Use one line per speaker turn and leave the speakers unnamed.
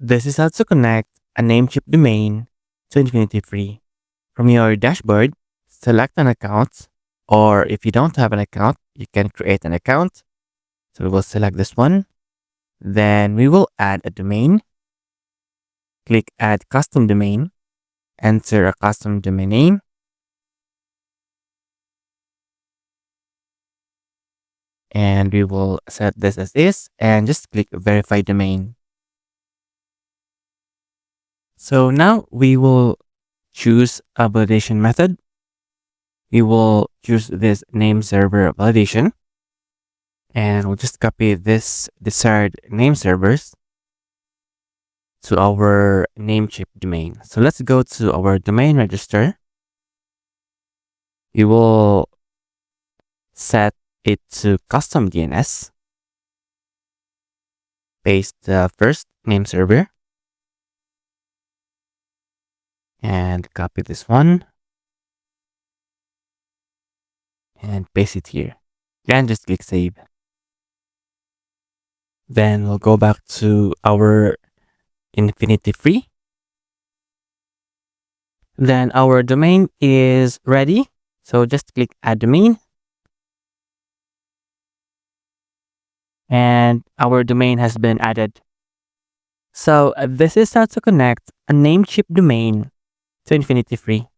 This is how to connect a Namecheap domain to InfinityFree. From your dashboard, select an account, or if you don't have an account, you can create an account. So we will select this one. Then we will add a domain. Click Add Custom Domain. Enter a custom domain name. And we will set this as is and just click Verify Domain. So now we will choose a validation method. We will choose this name server validation. And we'll just copy this desired name servers to our Namecheap domain. So let's go to our domain register. We will set it to custom DNS. Paste the first name server. And copy this one. And paste it here. And just click save. Then we'll go back to our InfinityFree. Then our domain is ready. So just click Add Domain. And our domain has been added. So this is how to connect a Namecheap domain to InfinityFree.